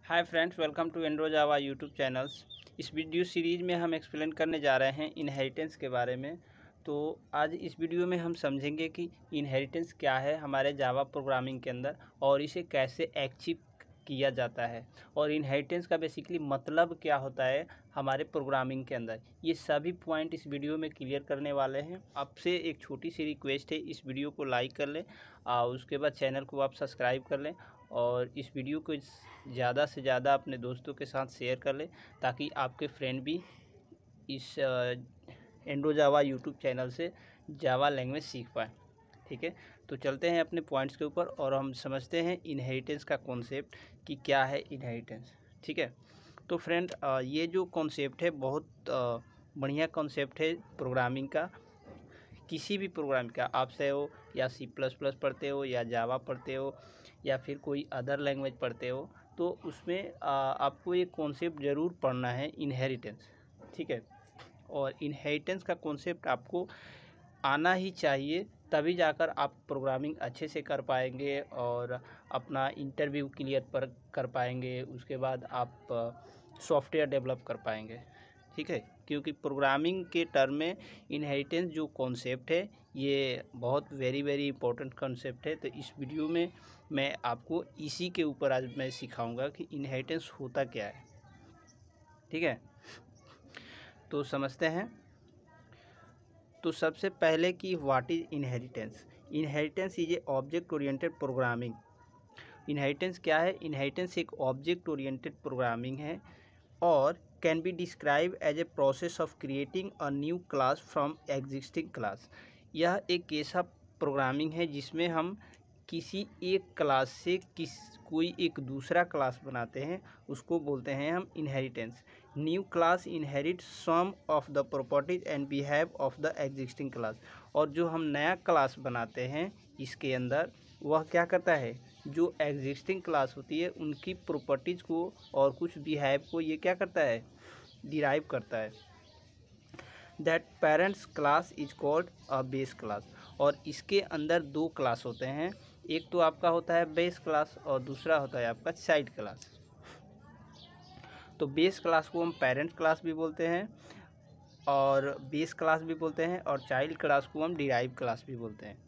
Hi friends, welcome to Andro Java YouTube channels. इस video series में हम explain करने जा रहे हैं इनहेरिटेंस के बारे में। तो आज इस वीडियो में हम समझेंगे कि इनहेरिटेंस क्या है हमारे जावा प्रोग्रामिंग के अंदर और इसे कैसे अचीव किया जाता है और इनहेरिटेंस का बेसिकली मतलब क्या होता है हमारे प्रोग्रामिंग के अंदर। ये सभी पॉइंट इस वीडियो में क्लियर करने वाले हैं। आपसे एक छोटी सी रिक्वेस्ट है, इस वीडियो को लाइक कर लें और उसके बाद चैनल को आप सब्सक्राइब कर लें और इस वीडियो को ज़्यादा से ज़्यादा अपने दोस्तों के साथ शेयर कर लें ताकि आपके फ्रेंड भी इस एंड्रो जावा यूट्यूब चैनल से जावा लैंग्वेज सीख पाए। ठीक है, तो चलते हैं अपने पॉइंट्स के ऊपर और हम समझते हैं इनहेरिटेंस का कॉन्सेप्ट कि क्या है इनहेरिटेंस। ठीक है, तो फ्रेंड ये जो कॉन्सेप्ट है बहुत बढ़िया कॉन्सेप्ट है प्रोग्रामिंग का। किसी भी प्रोग्राम का आप से हो या C++ पढ़ते हो या जावा पढ़ते हो या फिर कोई अदर लैंग्वेज पढ़ते हो, तो उसमें आपको एक कॉन्सेप्ट ज़रूर पढ़ना है, इनहेरिटेंस। ठीक है, और इनहेरिटेंस का कॉन्सेप्ट आपको आना ही चाहिए, तभी जाकर आप प्रोग्रामिंग अच्छे से कर पाएंगे और अपना इंटरव्यू क्लियर कर पाएंगे। उसके बाद आप सॉफ्टवेयर डेवलप कर पाएंगे। ठीक है, क्योंकि प्रोग्रामिंग के टर्म में इनहेरिटेंस जो कॉन्सेप्ट है ये बहुत वेरी इंपॉर्टेंट कॉन्सेप्ट है। तो इस वीडियो में मैं आपको इसी के ऊपर आज मैं सिखाऊंगा कि इनहेरिटेंस होता क्या है। ठीक है, तो समझते हैं। तो सबसे पहले कि what is inheritance. Inheritance is a object oriented programming. Inheritance क्या है? इनहेरिटेंस एक ऑब्जेक्ट ओरिएंटेड प्रोग्रामिंग है और can be describe as a process of creating a new class from existing class. यह एक ऐसा प्रोग्रामिंग है जिसमें हम किसी एक क्लास से कोई एक दूसरा क्लास बनाते हैं, उसको बोलते हैं हम inheritance. New class inherit some of the properties and behave of the existing class. और जो हम नया क्लास बनाते हैं इसके अंदर वह क्या करता है, जो एग्जिस्टिंग क्लास होती है उनकी प्रॉपर्टीज़ को और कुछ बिहेव को ये क्या करता है, डिराइव करता है। That parents class is called a base class. और इसके अंदर दो क्लास होते हैं, एक तो आपका होता है बेस क्लास और दूसरा होता है आपका चाइल्ड क्लास। तो बेस क्लास को हम पेरेंट क्लास भी बोलते हैं और बेस क्लास भी बोलते हैं और चाइल्ड क्लास को हम डिराइव क्लास भी बोलते हैं।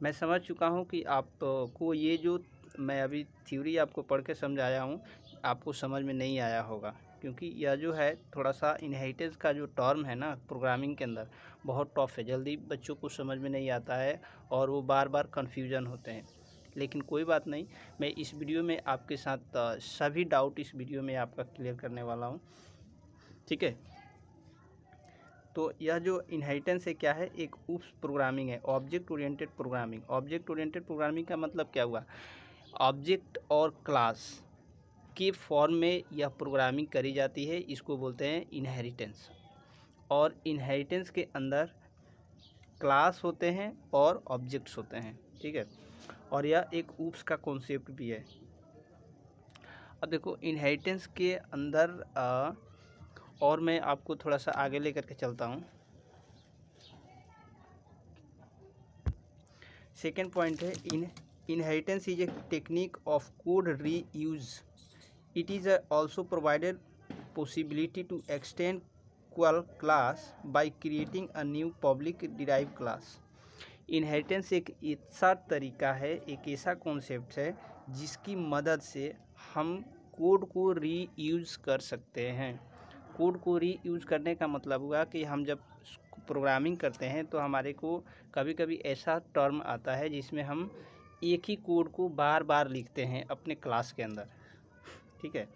मैं समझ चुका हूँ कि आपको ये जो मैं अभी थ्योरी आपको पढ़ के समझाया हूँ आपको समझ में नहीं आया होगा, क्योंकि यह जो है थोड़ा सा इनहेरिटेंस का जो टर्म है ना प्रोग्रामिंग के अंदर बहुत टफ है, जल्दी बच्चों को समझ में नहीं आता है और वो बार बार कन्फ्यूजन होते हैं। लेकिन कोई बात नहीं, मैं इस वीडियो में आपके साथ सभी डाउट इस वीडियो में आपका क्लियर करने वाला हूँ। ठीक है, तो यह जो इनहेरिटेंस है क्या है, एक उप्स प्रोग्रामिंग है, object oriented programming. Object oriented programming का मतलब क्या हुआ, ऑब्जेक्ट और क्लास के फॉर्म में यह प्रोग्रामिंग करी जाती है, इसको बोलते हैं इनहेरिटेंस। और इनहेरिटेंस के अंदर क्लास होते हैं और ऑब्जेक्ट्स होते हैं। ठीक है, और यह एक उप्स का कॉन्सेप्ट भी है। अब देखो इनहेरिटेंस के अंदर और मैं आपको थोड़ा सा आगे लेकर के चलता हूँ। सेकेंड पॉइंट है inheritance is a technique of code reuse. It is also provided possibility to extend equal class by creating a new public derived class। Inheritance एक ऐसा तरीका है, एक ऐसा कॉन्सेप्ट है जिसकी मदद से हम कोड को री यूज़ कर सकते हैं। कोड को री यूज़ करने का मतलब हुआ कि हम जब प्रोग्रामिंग करते हैं तो हमारे को कभी कभी ऐसा टर्म आता है जिसमें हम एक ही कोड को बार बार लिखते हैं अपने क्लास के अंदर। ठीक है,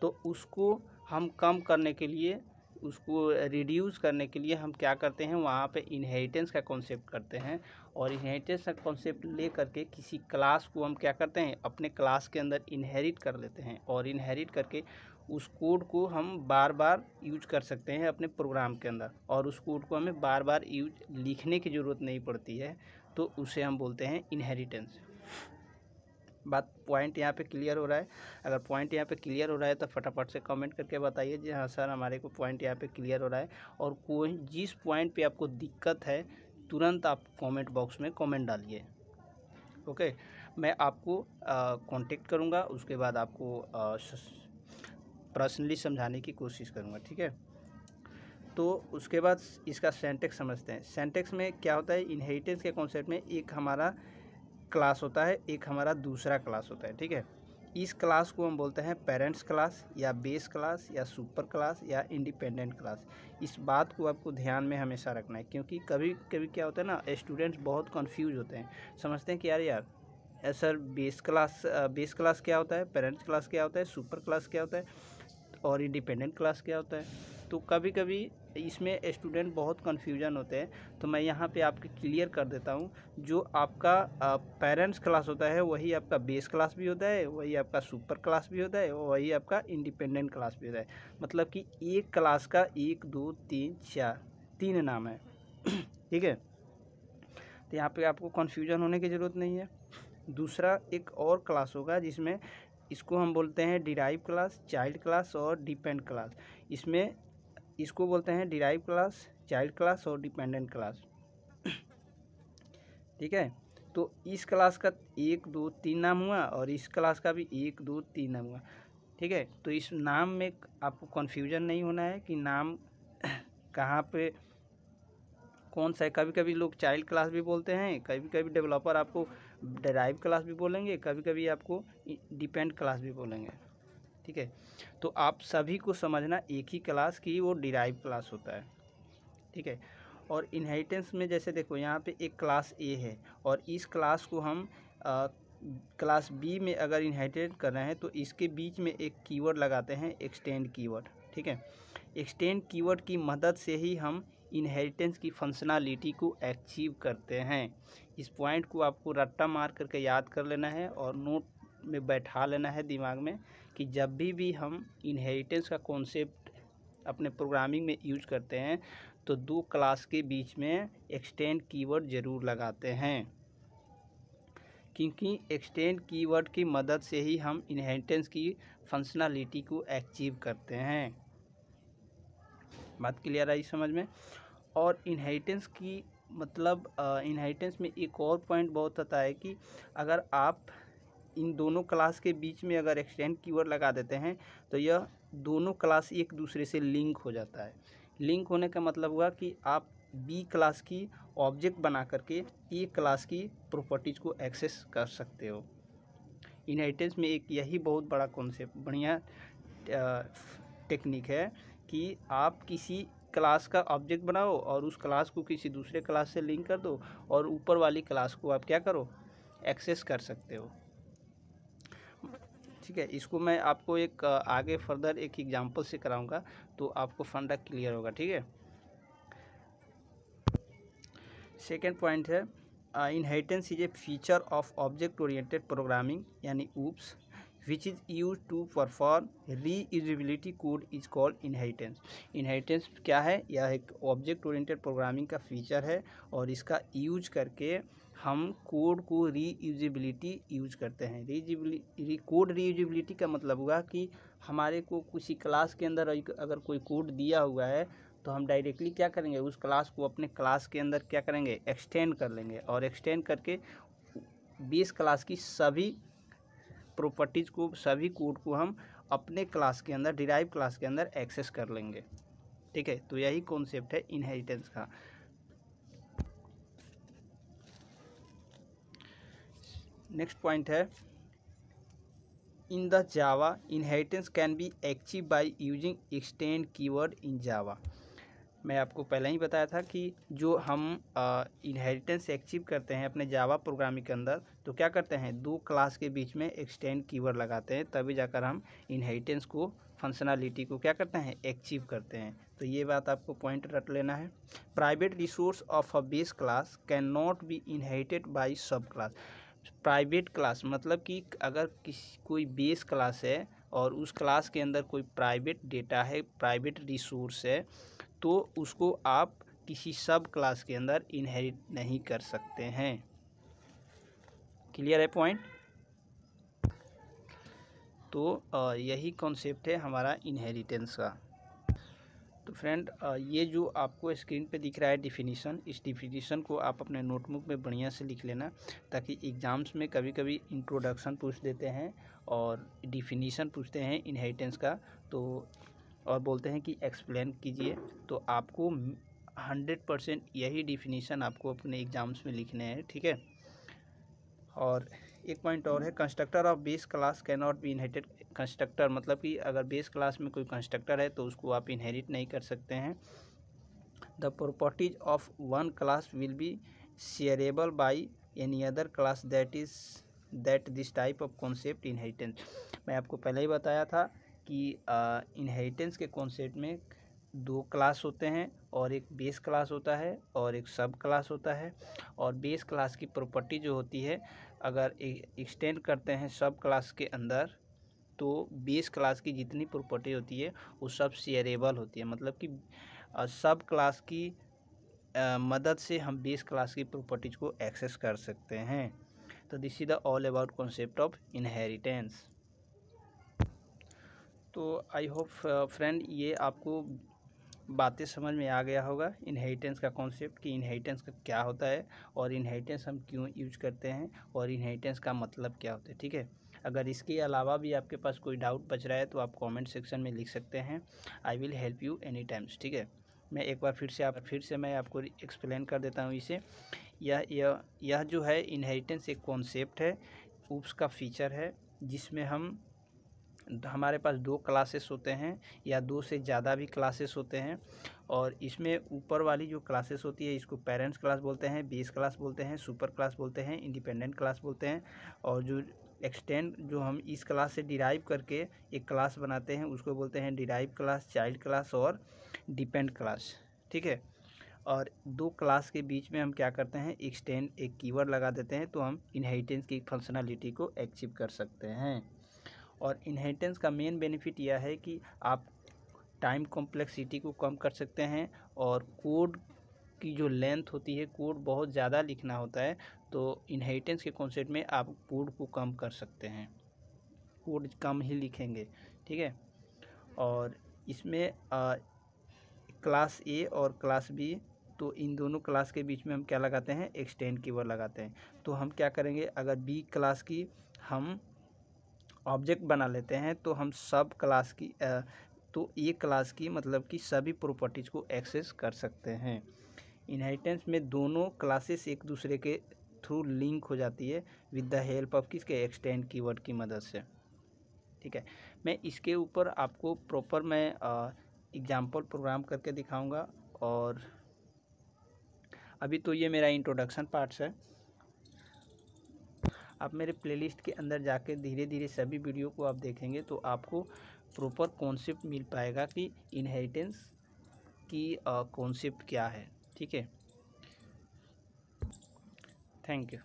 तो उसको हम कम करने के लिए, उसको रिड्यूस करने के लिए हम क्या करते हैं, वहाँ पे इनहेरिटेंस का कॉन्सेप्ट करते हैं और इनहेरिटेंस का कॉन्सेप्ट ले करके किसी क्लास को हम क्या करते हैं, अपने क्लास के अंदर इनहेरिट कर लेते हैं और इनहेरिट करके उस कोड को हम बार बार यूज कर सकते हैं अपने प्रोग्राम के अंदर और उस कोड को हमें बार बार लिखने की ज़रूरत नहीं पड़ती है, तो उसे हम बोलते हैं इनहेरिटेंस। बात पॉइंट यहाँ पे क्लियर हो रहा है? अगर पॉइंट यहाँ पे क्लियर हो रहा है तो फटाफट से कमेंट करके बताइए जी हाँ सर हमारे को पॉइंट यहाँ पे क्लियर हो रहा है। और कोई जिस पॉइंट पे आपको दिक्कत है तुरंत आप कमेंट बॉक्स में कमेंट डालिए। ओके, मैं आपको कांटेक्ट करूँगा, उसके बाद आपको पर्सनली समझाने की कोशिश करूँगा, ठीक है। तो उसके बाद इसका सिंटैक्स समझते हैं। सिंटैक्स में क्या होता है, इनहेरिटेंस के कॉन्सेप्ट में एक हमारा क्लास होता है, एक हमारा दूसरा क्लास होता है, ठीक है। इस क्लास को हम बोलते हैं पेरेंट्स क्लास या बेस क्लास या सुपर क्लास या इंडिपेंडेंट क्लास। इस बात को आपको ध्यान में हमेशा रखना है, क्योंकि कभी कभी क्या होता है ना, स्टूडेंट्स बहुत कंफ्यूज होते हैं, समझते हैं कि यार सर बेस क्लास क्या होता है, पेरेंट्स क्लास क्या होता है, सुपर क्लास क्या होता है और इंडिपेंडेंट क्लास क्या होता है। तो कभी कभी इसमें स्टूडेंट बहुत कन्फ्यूजन होते हैं, तो मैं यहाँ पे आपके क्लियर कर देता हूँ। जो आपका पेरेंट्स क्लास होता है वही आपका बेस क्लास भी होता है, वही आपका सुपर क्लास भी होता है, वही आपका इंडिपेंडेंट क्लास भी होता है। मतलब कि एक क्लास का 1 2 3 4 3 नाम है ठीक है। तो यहाँ पे आपको कन्फ्यूजन होने की ज़रूरत नहीं है। दूसरा एक और क्लास होगा जिसमें इसको हम बोलते हैं डिराइव क्लास, चाइल्ड क्लास और डिपेंड क्लास। इसमें इसको बोलते हैं डिराइव क्लास, चाइल्ड क्लास और डिपेंडेंट क्लास, ठीक है। तो इस क्लास का 1 2 3 नाम हुआ और इस क्लास का भी 1 2 3 नाम हुआ, ठीक है। तो इस नाम में आपको कन्फ्यूजन नहीं होना है कि नाम कहाँ पे कौन सा है। कभी कभी लोग चाइल्ड क्लास भी बोलते हैं, कभी कभी डेवलपर आपको डिराइव क्लास भी बोलेंगे, कभी कभी आपको डिपेंड क्लास भी बोलेंगे, ठीक है। तो आप सभी को समझना एक ही क्लास की वो डिराइव क्लास होता है, ठीक है। और इनहेरिटेंस में जैसे देखो यहाँ पे एक क्लास ए है और इस क्लास को हम क्लास बी में अगर इनहेरिटेट कर रहे हैं तो इसके बीच में एक कीवर्ड लगाते हैं, एक्सटेंड कीवर्ड, ठीक है। एक्सटेंड कीवर्ड की मदद से ही हम इनहेरिटेंस की फंक्शनलिटी को अचीव करते हैं। इस पॉइंट को आपको रट्टा मार करके याद कर लेना है और नोट में बैठा लेना है दिमाग में कि जब भी हम इनहेरिटेंस का कॉन्सेप्ट अपने प्रोग्रामिंग में यूज करते हैं तो दो क्लास के बीच में एक्सटेंड कीवर्ड ज़रूर लगाते हैं, क्योंकि एक्सटेंड कीवर्ड की मदद से ही हम इनहेरिटेंस की फंक्शनलिटी को अचीव करते हैं। बात क्लियर आई समझ में। और इनहेरिटेंस की मतलब इनहेरिटेंस में एक और पॉइंट बहुत आता है कि अगर आप इन दोनों क्लास के बीच में अगर एक्सटेंड कीवर्ड लगा देते हैं तो यह दोनों क्लास एक दूसरे से लिंक हो जाता है। लिंक होने का मतलब हुआ कि आप बी क्लास की ऑब्जेक्ट बना करके ए क्लास की प्रॉपर्टीज़ को एक्सेस कर सकते हो। इनहेरिटेंस में एक यही बहुत बड़ा कॉन्सेप्ट बढ़िया टेक्निक है कि आप किसी क्लास का ऑब्जेक्ट बनाओ और उस क्लास को किसी दूसरे क्लास से लिंक कर दो और ऊपर वाली क्लास को आप क्या करो, एक्सेस कर सकते हो, ठीक है। इसको मैं आपको एक आगे फर्दर एक एग्जांपल से कराऊंगा तो आपको फंडा क्लियर होगा, ठीक है। सेकेंड पॉइंट है inheritance is a feature of object oriented programming यानी OOPS which is use to perform reusability code is called inheritance. Inheritance क्या है, यह एक ऑब्जेक्ट ओरिएंटेड प्रोग्रामिंग का फीचर है और इसका यूज करके हम कोड को रीयूजेबिलिटी यूज करते हैं। कोड रीयूजेबिलिटी का मतलब हुआ कि हमारे को किसी क्लास के अंदर अगर कोई कोड दिया हुआ है तो हम डायरेक्टली क्या करेंगे, उस क्लास को अपने क्लास के अंदर क्या करेंगे, एक्सटेंड कर लेंगे और एक्सटेंड करके बेस क्लास की सभी प्रॉपर्टीज़ को, सभी कोड को हम अपने क्लास के अंदर, डिराइव क्लास के अंदर एक्सेस कर लेंगे, ठीक है। तो यही कॉन्सेप्ट है इनहेरिटेंस का। नेक्स्ट पॉइंट है in the Java inheritance can be achieve by using extend keyword in Java. मैं आपको पहले ही बताया था कि जो हम इनहेरिटेंस अचीव करते हैं अपने जावा प्रोग्रामिंग के अंदर तो क्या करते हैं, दो क्लास के बीच में एक्सटेंड कीवर्ड लगाते हैं, तभी जाकर हम इनहेरिटेंस को, फंक्शनलिटी को क्या करते हैं, अचीव करते हैं। तो ये बात आपको पॉइंट रट लेना है। Private resource of a base class can not be inherited by सब क्लास। प्राइवेट क्लास मतलब कि अगर कोई बेस क्लास है और उस क्लास के अंदर कोई प्राइवेट डेटा है, प्राइवेट रिसोर्स है, तो उसको आप किसी सब क्लास के अंदर इनहेरिट नहीं कर सकते हैं। क्लियर है पॉइंट। तो यही कॉन्सेप्ट है हमारा इनहेरिटेंस का। तो तो फ्रेंड ये जो आपको स्क्रीन पे दिख रहा है डिफिनीशन, इस डिफिनीशन को आप अपने नोटबुक में बढ़िया से लिख लेना, ताकि एग्ज़ाम्स में कभी कभी इंट्रोडक्शन पूछ देते हैं और डिफिनीशन पूछते हैं इनहेरिटेंस का, तो और बोलते हैं कि एक्सप्लेन कीजिए, तो आपको 100% यही डिफिनीशन आपको अपने एग्ज़ाम्स में लिखने हैं, ठीक है। और एक पॉइंट और है, constructor of base class can not be inherited. Constructor मतलब कि अगर बेस क्लास में कोई कंस्ट्रक्टर है तो उसको आप इनहेरिट नहीं कर सकते हैं। The properties of one class will be shareable by any other class that this type of concept inheritance. मैं आपको पहले ही बताया था कि इनहेरिटेंस के कॉन्सेप्ट में दो क्लास होते हैं, और एक बेस क्लास होता है और एक सब क्लास होता है। और बेस क्लास की प्रॉपर्टी जो होती है, अगर एक्सटेंड करते हैं सब क्लास के अंदर, तो बेस क्लास की जितनी प्रॉपर्टी होती है वो सब शेयरेबल होती है, मतलब कि सब क्लास की मदद से हम बेस क्लास की प्रॉपर्टीज को एक्सेस कर सकते हैं। तो this is the all about concept of inheritance. तो आई होप फ्रेंड ये आपको बातें समझ में आ गया होगा इनहेरिटेंस का कॉन्सेप्ट, कि इनहेरिटेंस का क्या होता है और इनहेरिटेंस हम क्यों यूज करते हैं और इनहेरिटेंस का मतलब क्या होता है, ठीक है। अगर इसके अलावा भी आपके पास कोई डाउट बच रहा है तो आप कमेंट सेक्शन में लिख सकते हैं, I will help you any times, ठीक है। मैं एक बार फिर से मैं आपको एक्सप्लेन कर देता हूँ इसे। यह जो है इनहेरिटेंस एक कॉन्सेप्ट है, ऊप्स का फीचर है, जिसमें हमारे पास दो क्लासेस होते हैं या दो से ज़्यादा भी क्लासेस होते हैं, और इसमें ऊपर वाली जो क्लासेस होती है इसको पेरेंट्स क्लास बोलते हैं, बेस क्लास बोलते हैं, सुपर क्लास बोलते हैं, इंडिपेंडेंट क्लास बोलते हैं, और जो एक्सटेंड जो हम इस क्लास से डिराइव करके एक क्लास बनाते हैं उसको बोलते हैं डिराइव क्लास, चाइल्ड क्लास और डिपेंड क्लास, ठीक है। और दो क्लास के बीच में हम क्या करते हैं, एक्सटेंड एक कीवर्ड लगा देते हैं, तो हम इनहेरिटेंस की फंक्शनलिटी को अचीव कर सकते हैं। और इनहेरिटेंस का मेन बेनिफिट यह है कि आप टाइम कॉम्प्लेक्सिटी को कम कर सकते हैं, और कोड की जो लेंथ होती है, कोड बहुत ज़्यादा लिखना होता है, तो इनहेरिटेंस के कॉन्सेप्ट में आप कोड को कम कर सकते हैं, कोड कम ही लिखेंगे, ठीक है। और इसमें क्लास ए और क्लास बी, तो इन दोनों क्लास के बीच में हम क्या लगाते हैं, एक्सटेंड कीवर्ड लगाते हैं। तो हम क्या करेंगे, अगर बी क्लास की हम ऑब्जेक्ट बना लेते हैं तो हम सब क्लास की तो ए क्लास की मतलब कि सभी प्रॉपर्टीज़ को एक्सेस कर सकते हैं। इनहेरिटेंस में दोनों क्लासेस एक दूसरे के थ्रू लिंक हो जाती है विद द हेल्प ऑफ किसके, एक्सटेंड कीवर्ड की मदद से, ठीक है। मैं इसके ऊपर आपको प्रॉपर मैं एग्जाम्पल प्रोग्राम करके दिखाऊंगा, और अभी तो ये मेरा इंट्रोडक्शन पार्ट्स है। आप मेरे प्लेलिस्ट के अंदर जाकर धीरे धीरे सभी वीडियो को आप देखेंगे तो आपको प्रॉपर कॉन्सेप्ट मिल पाएगा कि इनहेरिटेंस की कॉन्सेप्ट क्या है, ठीक है। Thank you.